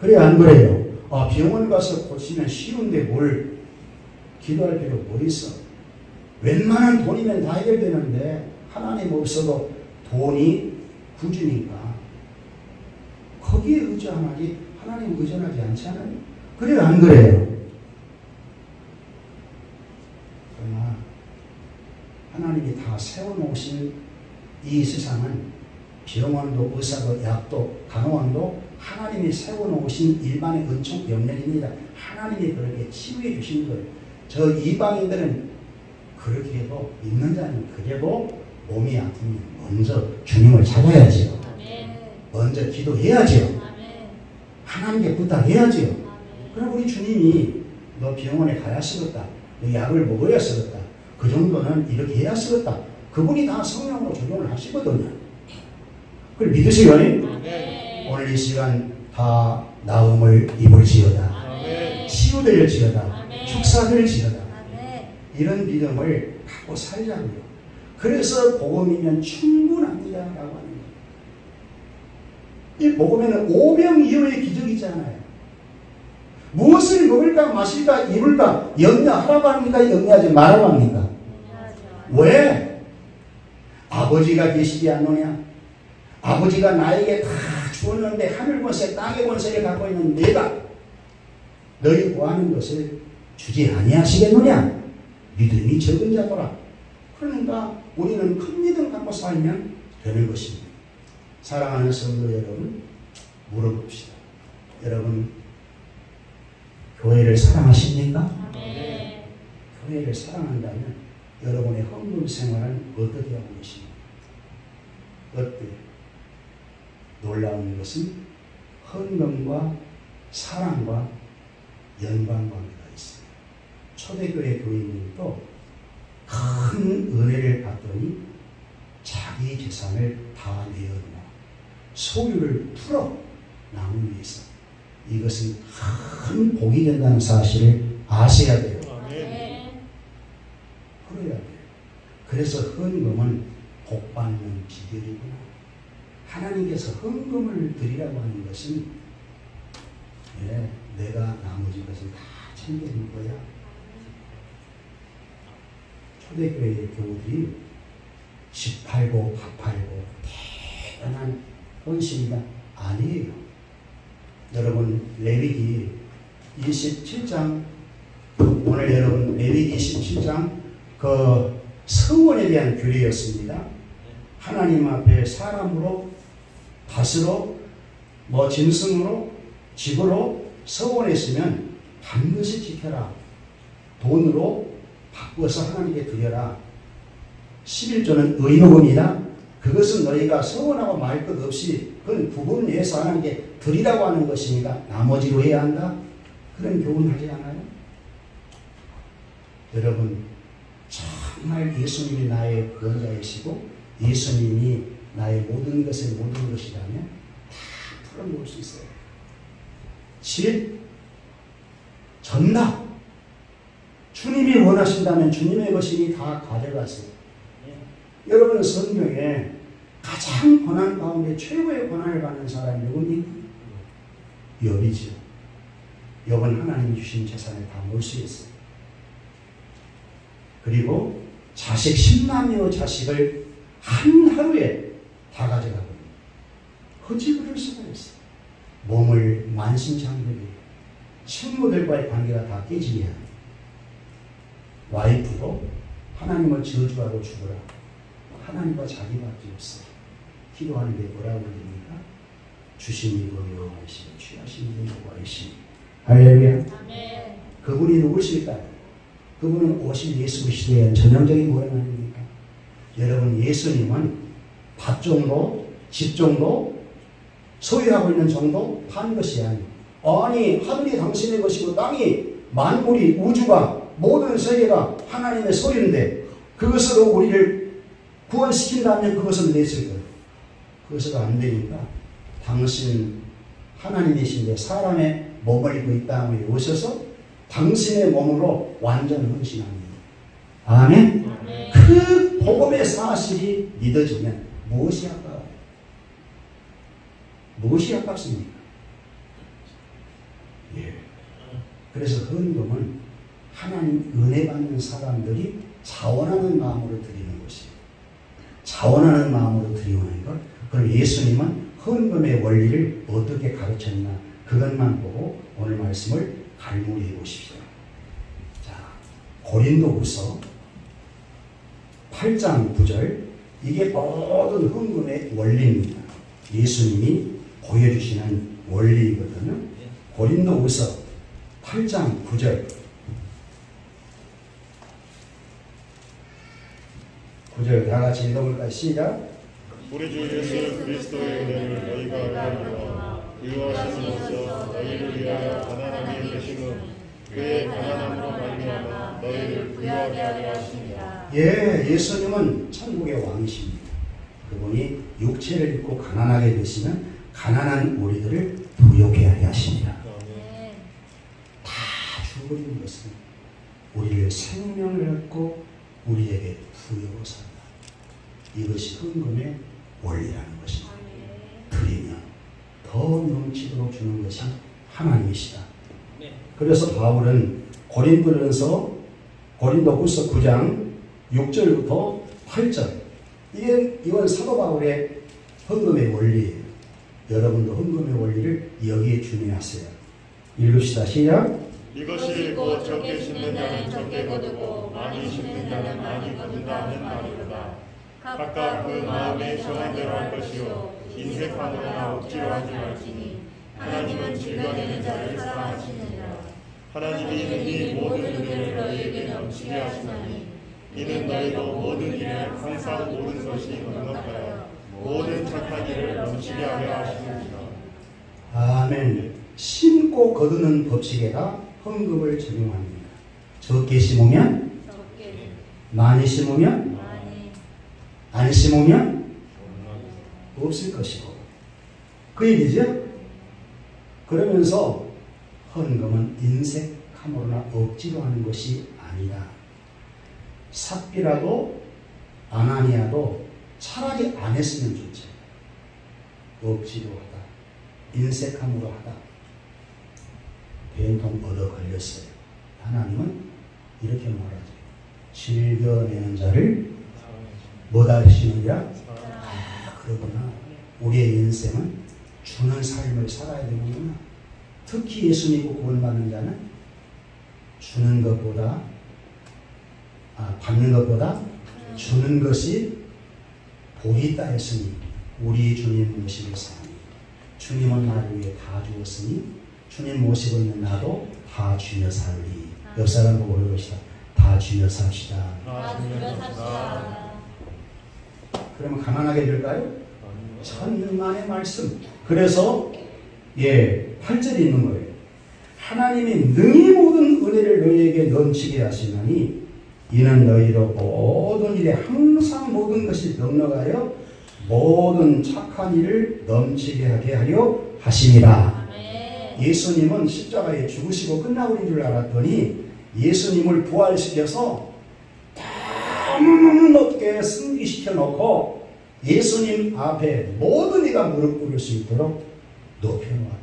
그래요 안 그래요? 병원 가서 고치면 쉬운데 뭘 기도할 필요 뭐 있어? 웬만한 돈이면 다 해결되는데 하나님 없어도 돈이 구주니까 거기에 의존하지 하나님 의존하지 않잖아요. 그래요 안 그래요? 그러나 하나님이 다 세워놓으신 이 세상은 병원도 의사도 약도 간호원도 하나님이 세워놓으신 일반의 은총 영역입니다. 하나님이 그렇게 치유해 주신 거예요. 저 이방인들은 그렇게 해도 믿는 자는 그래도 몸이 아프면 먼저 주님을 찾아야지요. 먼저 기도해야지요. 하나님께 부탁해야지요. 그럼 우리 주님이 너 병원에 가야 쓰겠다. 너 약을 먹어야 쓰겠다. 그 정도는 이렇게 해야 쓰겠다. 그분이 다 성령으로 조정을 하시거든요. 그걸 믿으세요? 오늘 이 시간 다 나음을 입을지어다. 치유될지어다. 축사될지어다. 이런 믿음을 갖고 살자고요. 그래서 복음이면 충분합니다. 라고 하는 거예요. 이 복음에는 오병이어의 기적이 있잖아요. 무엇을 먹을까 마실까 입을까 염려하라고 합니까? 염려하지 말라고 합니까? 왜? 아버지가 계시지 않느냐? 아버지가 나에게 다 주었는데 하늘 권세 땅의 권세를 갖고 있는 내가 너희 구하는 것을 주지 아니하시겠느냐? 믿음이 적은 자더라. 그러니까 우리는 큰 믿음 갖고 살면 되는 것입니다. 사랑하는 성도 여러분, 물어봅시다. 여러분 교회를 사랑하십니까? 교회를 사랑한다면 여러분의 헌금 생활은 어떻게 하고 계십니까? 어때요? 놀라운 것은 헌금과 사랑과 연관관계가 있습니다. 초대교회 교인들도 큰 은혜를 받더니 자기 재산을 다 내어놓아 소유를 풀어 남을 위해서 이것은 큰 복이 된다는 사실을 아셔야 돼요. 그래야 돼요. 그래서 헌금은 복받는 비결이구나. 하나님께서 헌금을 드리라고 하는 것은 내가 나머지 것을 다 챙겨줄 거야. 초대교회 교우들이 집 팔고 밥 팔고 대단한 헌신이다. 아니에요. 여러분 레위기 27장 오늘 여러분 레위기 27장 그 서원에 대한 규례였습니다. 하나님 앞에 사람으로 밭으로 짐승으로 집으로 서원했으면 반드시 지켜라. 돈으로 바꿔서 하나님께 드려라. 11조는 의무금이다. 그것은 너희가 서원하고 말 것 없이 그건 구분해서 하나님께 드리라고 하는 것이니까 나머지로 해야 한다. 그런 교훈 하지 않아요? 여러분 정말 예수님이 나의 구원자이시고 예수님이 나의 모든 것의 모든 것이라면 다 풀어놓을 수 있어요. 질, 전납. 주님이 원하신다면 주님의 것이니 다 가져가세요. 여러분은 성경에 가장 고난 가운데 최고의 고난을 받는 사람이 누굽니까? 욥이죠. 욥은 하나님이 주신 재산을 다 몰수했어요. 그리고 자식 10만여 자식을 한 하루에 다 가져가거든요. 어찌 그럴 수가 있어요. 몸을 만신창조해요. 친구들과의 관계가 다 깨지면 와이프도 하나님을 저주하고 죽으라. 하나님과 자기밖에 없어. 기도하는데 뭐라고 그럽니까? 주신 이고 여호와이시니 취하신 이고 여호와이시니. 할렐루야. 그분이 누구실까요? 그분은 오실 예수 그리스도에 대한 전형적인 모양 아닙니까? 여러분 예수님은 밭 정도, 집 정도, 소유하고 있는 정도 판 것이 아니에요. 아니 하늘이 당신의 것이고 땅이 만물이 우주가 모든 세계가 하나님의 소유인데 그것으로 우리를 구원시킨다면 그것은 냈을 거예요. 그것으로 안 되니까 당신 하나님이신데 사람의 몸을 입고 이 땅에 오셔서 당신의 몸으로 완전 헌신합니다. 아멘? 그 복음의 사실이 믿어지면 무엇이 아까워요? 무엇이 아깝습니까? 그래서 헌금은 하나님 은혜 받는 사람들이 자원하는 마음으로 드리는 것이에요. 자원하는 마음으로 드리는 것. 그럼 예수님은 헌금의 원리를 어떻게 가르쳤나 그것만 보고 오늘 말씀을 갈무리해 보십시오. 자, 고린도후서 8장 9절 이게 모든 헌금의 원리입니다. 예수님이 보여주시는 원리이거든요. 고린도후서 8장 9절 9절 다 같이 읽어볼까요? 시작. 우리 주 예수 그리스도의 은혜를 너희가 알거니와 의로하심으로써 너희를 위하여 가난하게 되시는 그의 가난함으로 말미암아 너희를 부유하게 하려 하십니다. 예수님은 천국의 왕이십니다. 그분이 육체를 입고 가난하게 되시면 가난한 우리들을 부유하게 하려 하십니다. 다 주어진 것은 우리를 생명을 얻고 우리에게 부유로 산다. 이것이 헌금의 원리라는 것입니다. 드리면 더 넘치도록 주는 것이 하나님이시다. 그래서 바울은 고린도후서 9장 6절부터 8절 이건 사도 바울의 헌금의 원리예요. 여러분도 헌금의 원리를 여기에 준비하세요. 읽읍시다. 시작. 이것이 곧 적게 심는 자는 적게 거두고 많이 심는 자는 많이 거둔다 하는 말이로다. 각각 그 마음에 정한 대로 할 것이요 인색함으로나 억지로 하지 말지니 하나님은 즐겨내는 자를 사랑하시느니라. 하나님이 능히 모든 은혜를 너희에게 넘치게 하시나니 이는 너희로 모든 일에 항상 모든 것이 넉넉하여 모든 착한 일을 넘치게 하려 하시느니라. 아멘. 심고 거두는 법칙에다 헌금을 적용합니다. 적게 심으면 적게, 많이 심으면 많이, 안 심으면 없을 것이고 그 얘기죠. 그러면서 헌금은 인색함으로나 억지로 하는 것이 아니다. 삽비라도 아나니아도 차라리 안 했으면 좋지. 억지로 하다. 인색함으로 하다. 된통 얻어 걸렸어요. 하나님은 이렇게 말하죠. 즐겨내는 자를 뭐다 하시느냐? 그러구나. 우리의 인생은 주는 삶을 살아야 되는구나. 특히 예수 믿고 구원받는 자는 주는 것보다 받는 것보다 주는 것이 복이 있다 했으니 우리 주님 모시고 사니 주님은 나를 위해 다 주었으니 주님 모시고 있는 나도 다 주며 살리. 옆 사람 보고 그러시다. 다 주며 삽시다. 다 주며 삽시다. 그러면 가난하게 될까요? 천만의 말씀. 그래서 8절이 있는 거예요. 하나님이 능히 모든 은혜를 너희에게 넘치게 하시나니 이는 너희로 모든 일에 항상 모든 것이 넉넉하여 모든 착한 일을 넘치게 하게 하려 하심이라. 예수님은 십자가에 죽으시고 끝나버린 줄 알았더니 예수님을 부활시켜서 너무 높게 승리시켜 놓고 예수님 앞에 모든 이가 무릎 꿇을 수 있도록 높여놓았다.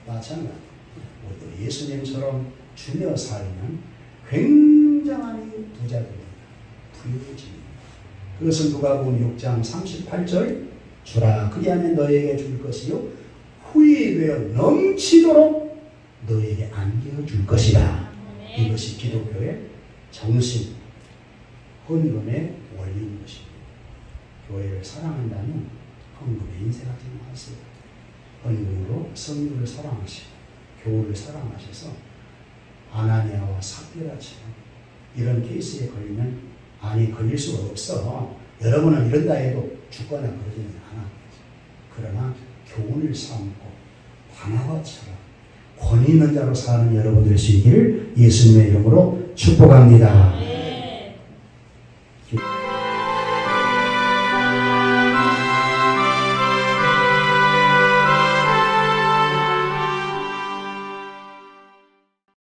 마찬가지. 우리도 예수님처럼 주며 살면 굉장한 부자들입니다. 부유해집니다. 그것은 누가복음 6장 38절 주라 그리하면 너희에게 줄 것이요 후히 되어 넘치도록 너희에게 안겨줄 것이다. 이것이 기독교의 정신, 헌금의 원리인 것입니다. 교회를 사랑한다면 헌금에 인색하지 마세요. 헌금으로 성도를 사랑하시고 교회를 사랑하셔서 아나니아와 삽비라처럼 이런 케이스에 걸리면 걸릴 수가 없어. 여러분은 이런다 해도 죽거나 그러지는 않아. 그러나 교훈을 삼고 바나바처럼 권위 있는 자로 사는 여러분 될 수 있기를 예수님의 이름으로 축복합니다.